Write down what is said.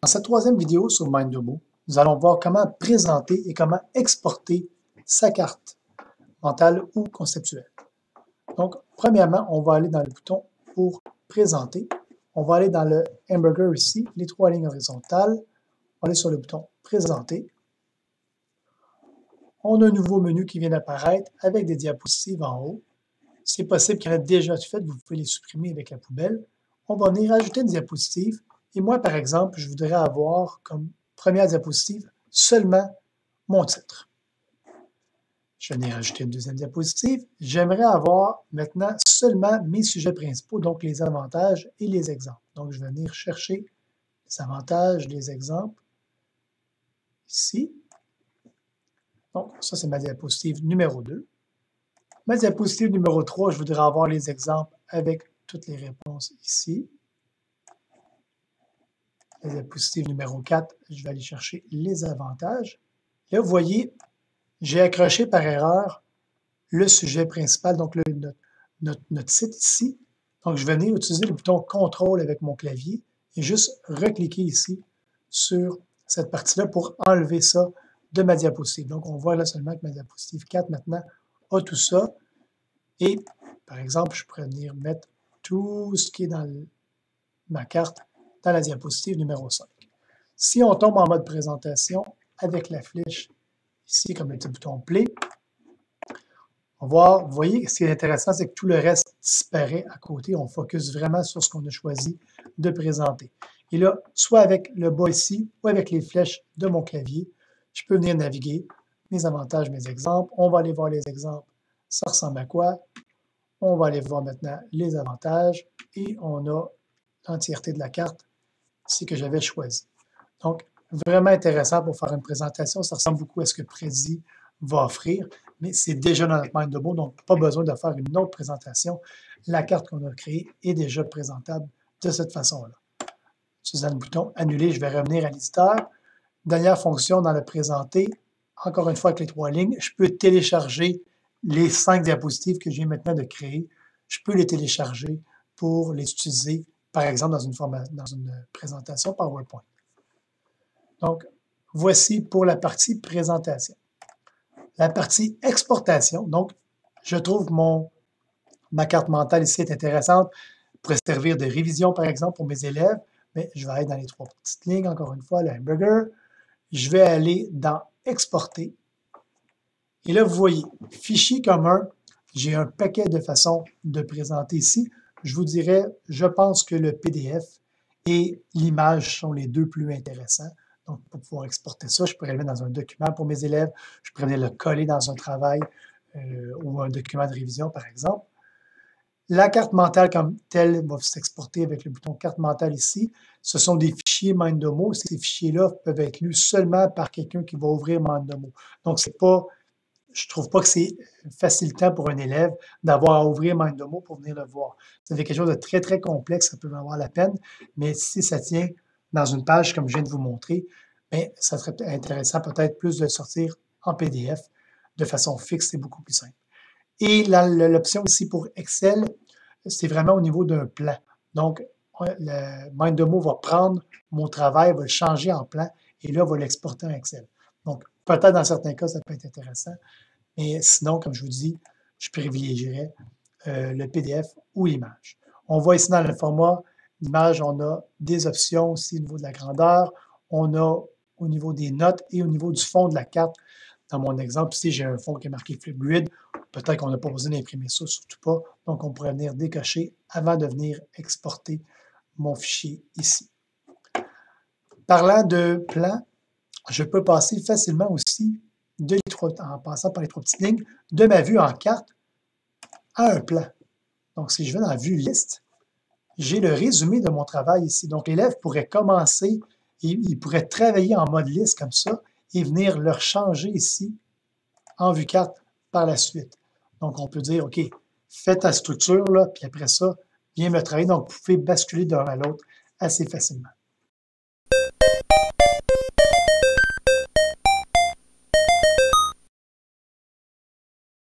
Dans cette troisième vidéo sur Mindomo, nous allons voir comment présenter et comment exporter sa carte mentale ou conceptuelle. Donc, premièrement, on va aller dans le bouton pour présenter. On va aller dans le hamburger ici, les trois lignes horizontales. On va aller sur le bouton présenter. On a un nouveau menu qui vient d'apparaître avec des diapositives en haut. C'est possible qu'il y en ait déjà fait, vous pouvez les supprimer avec la poubelle. On va venir ajouter une diapositive. Et moi, par exemple, je voudrais avoir comme première diapositive seulement mon titre. Je vais venir ajouter une deuxième diapositive. J'aimerais avoir maintenant seulement mes sujets principaux, donc les avantages et les exemples. Donc, je vais venir chercher les avantages, les exemples, ici. Donc, ça, c'est ma diapositive numéro 2. Ma diapositive numéro 3, je voudrais avoir les exemples avec toutes les réponses ici. La diapositive numéro 4, je vais aller chercher les avantages. Là, vous voyez, j'ai accroché par erreur le sujet principal, donc notre site ici. Donc, je vais venir utiliser le bouton CTRL avec mon clavier et juste recliquer ici sur cette partie-là pour enlever ça de ma diapositive. Donc, on voit là seulement que ma diapositive 4 maintenant a tout ça. Et, par exemple, je pourrais venir mettre tout ce qui est dans ma carte dans la diapositive numéro 5. Si on tombe en mode présentation avec la flèche ici, comme le petit bouton Play, on va, vous voyez, ce qui est intéressant, c'est que tout le reste disparaît à côté. On focus vraiment sur ce qu'on a choisi de présenter. Et là, soit avec le bas ici, ou avec les flèches de mon clavier, je peux venir naviguer mes avantages, mes exemples. On va aller voir les exemples. Ça ressemble à quoi? On va aller voir maintenant les avantages et on a l'entièreté de la carte ici que j'avais choisi. Donc, vraiment intéressant pour faire une présentation. Ça ressemble beaucoup à ce que Prezi va offrir, mais c'est déjà dans notre Mindomo, donc pas besoin de faire une autre présentation. La carte qu'on a créée est déjà présentable de cette façon-là. Utilisant le bouton Annuler, je vais revenir à l'éditeur. Dernière fonction dans le Présenter, encore une fois avec les trois lignes, je peux télécharger les 5 diapositives que j'ai maintenant de créer. Je peux les télécharger pour les utiliser, par exemple, dans une présentation PowerPoint. Donc, voici pour la partie présentation. La partie exportation, donc, je trouve que ma carte mentale ici est intéressante, pourrait servir de révision, par exemple, pour mes élèves, mais je vais aller dans les 3 petites lignes, encore une fois, le hamburger. Je vais aller dans Exporter. Et là, vous voyez, fichier commun, j'ai un paquet de façons de présenter ici. Je vous dirais, je pense que le PDF et l'image sont les deux plus intéressants. Donc, pour pouvoir exporter ça, je pourrais le mettre dans un document pour mes élèves, je pourrais venir le coller dans un travail ou un document de révision, par exemple. La carte mentale comme telle va s'exporter avec le bouton carte mentale ici. Ce sont des fichiers Mindomo. Ces fichiers-là peuvent être lus seulement par quelqu'un qui va ouvrir Mindomo. Donc, je ne trouve pas que c'est facilitant pour un élève d'avoir à ouvrir Mindomo pour venir le voir. C'est quelque chose de très, très complexe, ça peut valoir la peine, mais si ça tient dans une page comme je viens de vous montrer, bien, ça serait intéressant peut-être plus de le sortir en PDF de façon fixe, c'est beaucoup plus simple. Et l'option ici pour Excel, c'est vraiment au niveau d'un plan. Donc, le Mindomo va prendre mon travail, va le changer en plan et là, va l'exporter en Excel. Donc, peut-être dans certains cas, ça peut être intéressant. Mais sinon, comme je vous dis, je privilégierais le PDF ou l'image. On voit ici dans le format d'image, on a des options aussi au niveau de la grandeur. On a au niveau des notes et au niveau du fond de la carte. Dans mon exemple, ici, j'ai un fond qui est marqué Flipgrid. Peut-être qu'on n'a pas besoin d'imprimer ça, surtout pas. Donc, on pourrait venir décocher avant de venir exporter mon fichier ici. Parlant de plan, je peux passer facilement aussi, en passant par les 3 petites lignes, de ma vue en carte à un plan. Donc, si je vais dans Vue liste, j'ai le résumé de mon travail ici. Donc, l'élève pourrait commencer, il pourrait travailler en mode liste comme ça et venir le changer ici en vue carte par la suite. Donc, on peut dire, OK, fais ta structure, là, puis après ça, viens me travailler. Donc, vous pouvez basculer d'un à l'autre assez facilement.